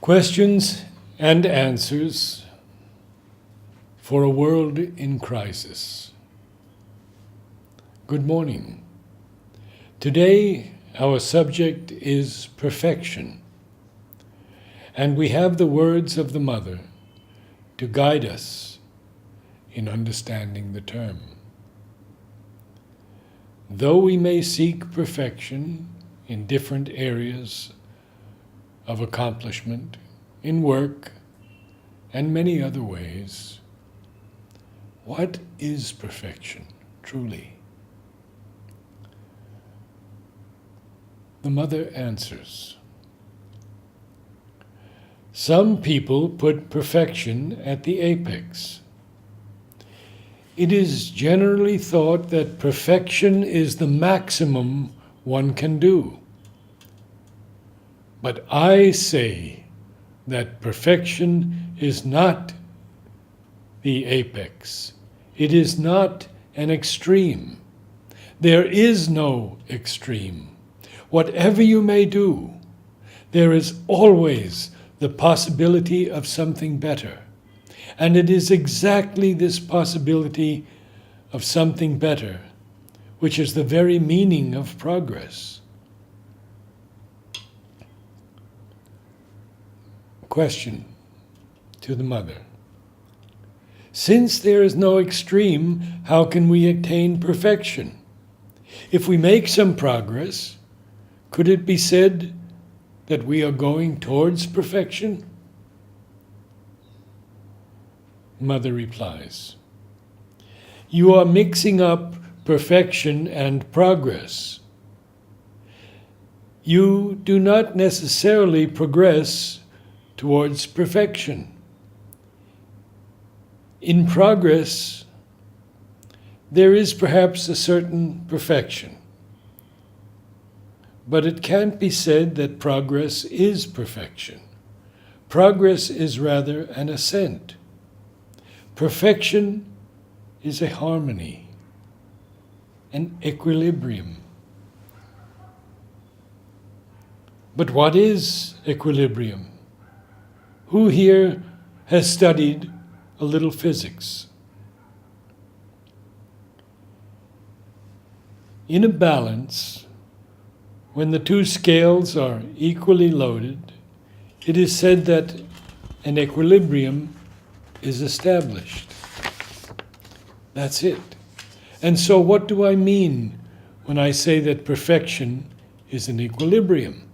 Questions and answers for a world in crisis. Good morning. Today, our subject is perfection, and we have the words of the Mother to guide us in understanding the term. Though we may seek perfection in different areas of accomplishment, in work, and many other ways, what is perfection, truly? The Mother answers. Some people put perfection at the apex. It is generally thought that perfection is the maximum one can do. But I say that perfection is not the apex. It is not an extreme. There is no extreme. Whatever you may do, there is always the possibility of something better. And it is exactly this possibility of something better which is the very meaning of progress. Question to the Mother. Since there is no extreme, how can we attain perfection? If we make some progress, could it be said that we are going towards perfection? Mother replies, you are mixing up perfection and progress. You do not necessarily progress towards perfection. In progress, there is perhaps a certain perfection, but it can't be said that progress is perfection. Progress is rather an ascent. Perfection is a harmony, an equilibrium. But what is equilibrium? Who here has studied a little physics? In a balance, when the two scales are equally loaded, it is said that an equilibrium is established. That's it. And so what do I mean when I say that perfection is an equilibrium?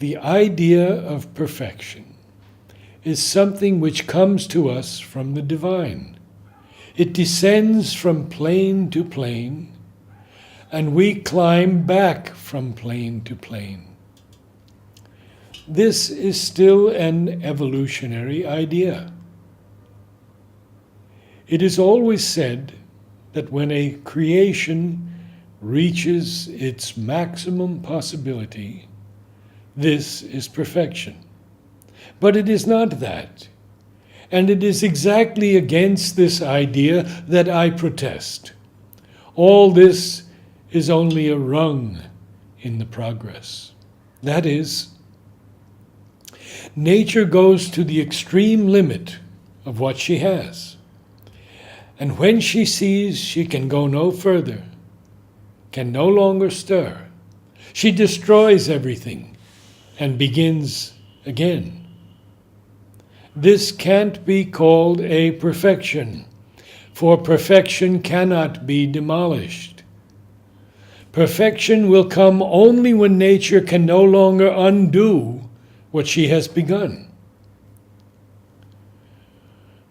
The idea of perfection is something which comes to us from the divine. It descends from plane to plane, and we climb back from plane to plane. This is still an evolutionary idea. It is always said that when a creation reaches its maximum possibility, this is perfection. But it is not that. And it is exactly against this idea that I protest. All this is only a rung in the progress. That is, nature goes to the extreme limit of what she has. And when she sees she can go no further, can no longer stir, she destroys everything and begins again. This can't be called a perfection, for perfection cannot be demolished. Perfection will come only when nature can no longer undo what she has begun.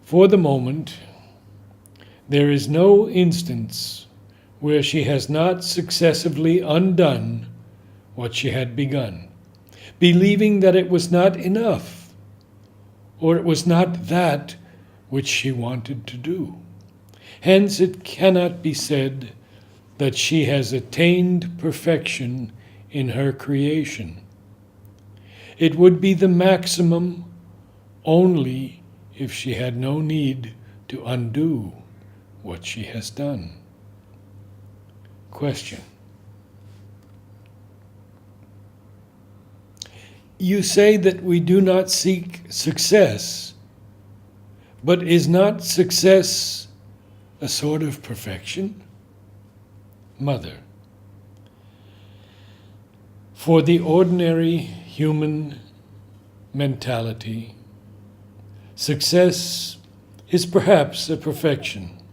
For the moment, there is no instance where she has not successively undone what she had begun, believing that it was not enough, or it was not that which she wanted to do. Hence, it cannot be said that she has attained perfection in her creation. It would be the maximum only if she had no need to undo what she has done. Question. You say that we do not seek success, but is not success a sort of perfection? Mother, for the ordinary human mentality, success is perhaps a perfection,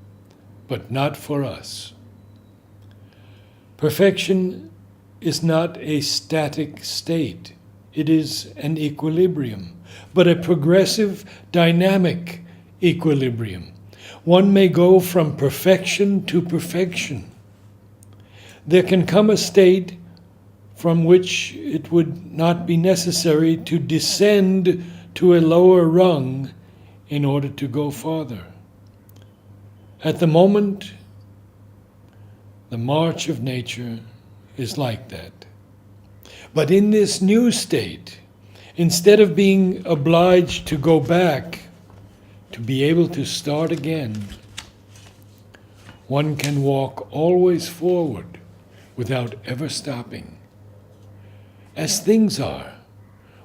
but not for us. Perfection is not a static state. It is an equilibrium, but a progressive, dynamic equilibrium. One may go from perfection to perfection. There can come a state from which it would not be necessary to descend to a lower rung in order to go farther. At the moment, the march of nature is like that. But in this new state, instead of being obliged to go back, to be able to start again, one can walk always forward without ever stopping. As things are,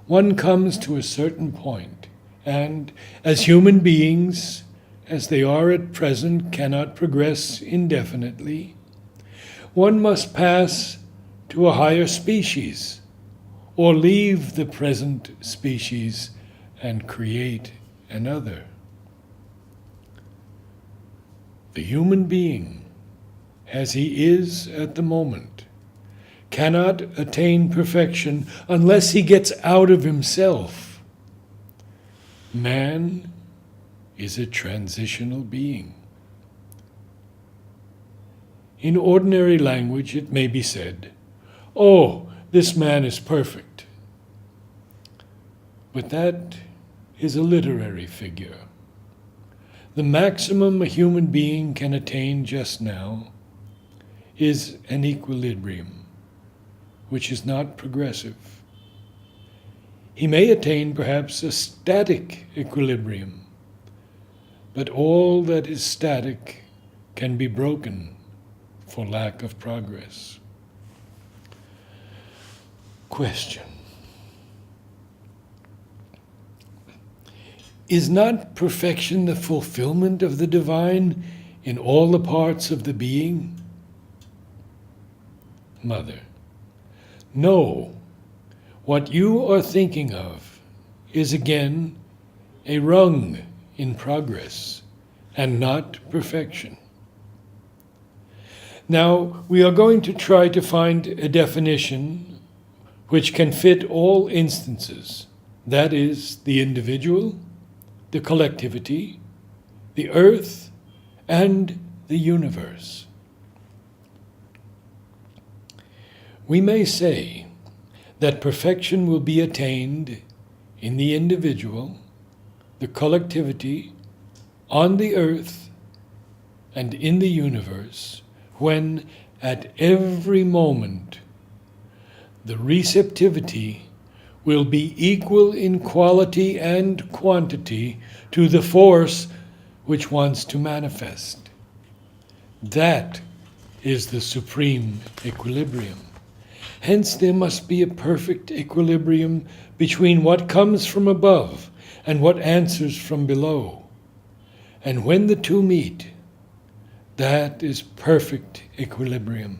one comes to a certain point, and as human beings, as they are at present, cannot progress indefinitely, one must pass to a higher species, or leave the present species and create another. The human being, as he is at the moment, cannot attain perfection unless he gets out of himself. Man is a transitional being. In ordinary language, it may be said, "Oh, this man is perfect." But that is a literary figure. The maximum a human being can attain just now is an equilibrium, which is not progressive. He may attain perhaps a static equilibrium, but all that is static can be broken for lack of progress. Question: is not perfection the fulfillment of the divine in all the parts of the being? Mother, no. What you are thinking of is again a rung in progress and not perfection. Now, we are going to try to find a definition which can fit all instances, that is, the individual, the collectivity, the earth, and the universe. We may say that perfection will be attained in the individual, the collectivity, on the earth, and in the universe when at every moment the receptivity will be equal in quality and quantity to the force which wants to manifest. That is the supreme equilibrium. Hence there must be a perfect equilibrium between what comes from above and what answers from below. And when the two meet, that is perfect equilibrium,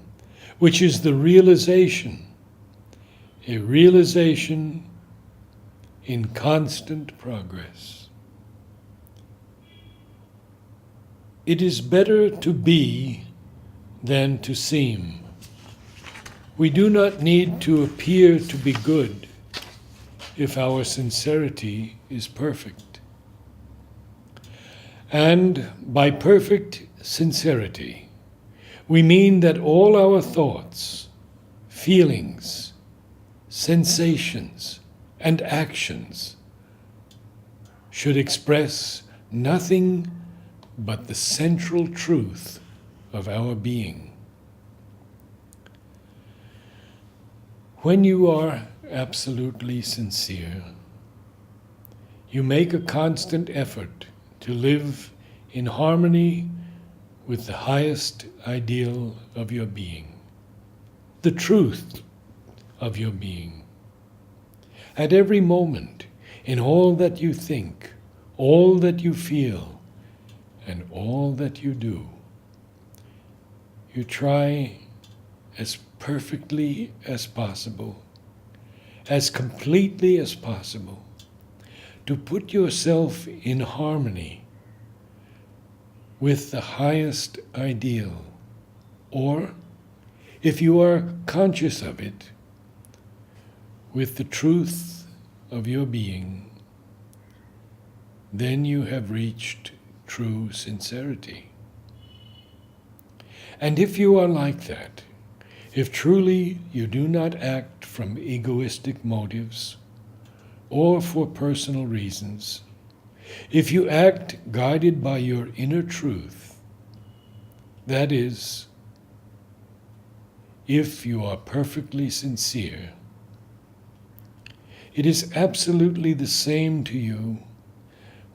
which is the realization, a realization in constant progress. It is better to be than to seem. We do not need to appear to be good if our sincerity is perfect. And by perfect sincerity, we mean that all our thoughts, feelings, sensations, and actions should express nothing but the central truth of our being. When you are absolutely sincere, you make a constant effort to live in harmony with the highest ideal of your being, the truth of your being. At every moment, in all that you think, all that you feel, and all that you do, you try as perfectly as possible, as completely as possible, to put yourself in harmony with the highest ideal, or, if you are conscious of it, with the truth of your being. Then you have reached true sincerity. And if you are like that, if truly you do not act from egoistic motives or for personal reasons, if you act guided by your inner truth, that is, if you are perfectly sincere, it is absolutely the same to you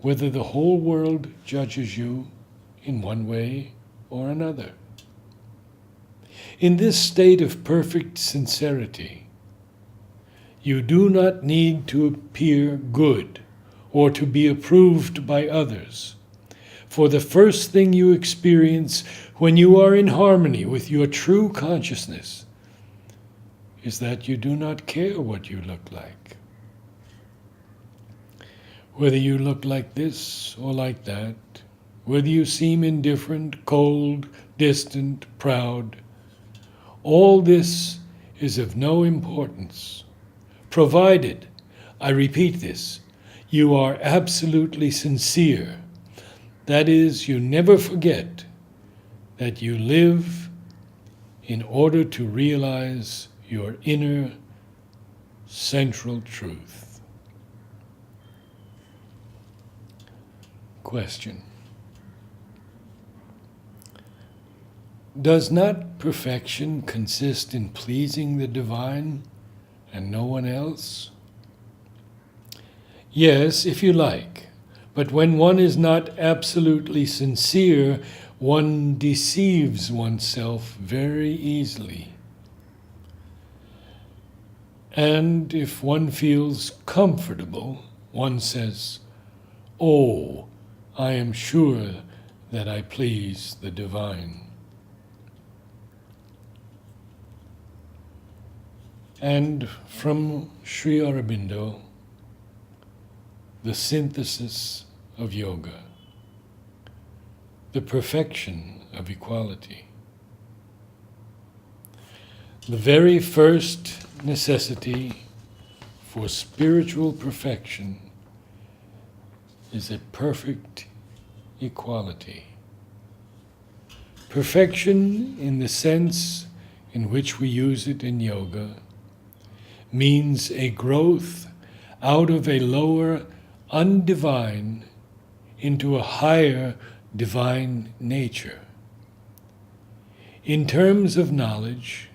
whether the whole world judges you in one way or another. In this state of perfect sincerity, you do not need to appear good or to be approved by others. For the first thing you experience when you are in harmony with your true consciousness is that you do not care what you look like. Whether you look like this or like that, whether you seem indifferent, cold, distant, proud, all this is of no importance, provided, I repeat this, you are absolutely sincere. That is, you never forget that you live in order to realize your inner central truth. Question. Does not perfection consist in pleasing the divine and no one else? Yes, if you like, but when one is not absolutely sincere, one deceives oneself very easily. And if one feels comfortable, one says, "Oh, I am sure that I please the divine." And from Sri Aurobindo, the synthesis of yoga, the perfection of equality. The very first necessity for spiritual perfection is a perfect equality. Perfection, in the sense in which we use it in yoga, means a growth out of a lower undivine into a higher divine nature. In terms of knowledge,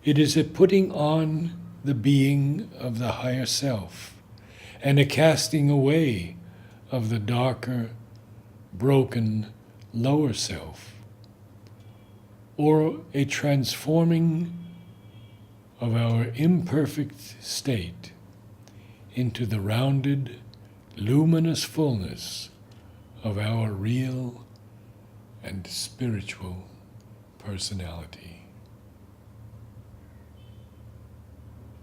it is a putting on the being of the higher self and a casting away of the darker, broken, lower self, or a transforming of our imperfect state into the rounded, luminous fullness of our real and spiritual personality.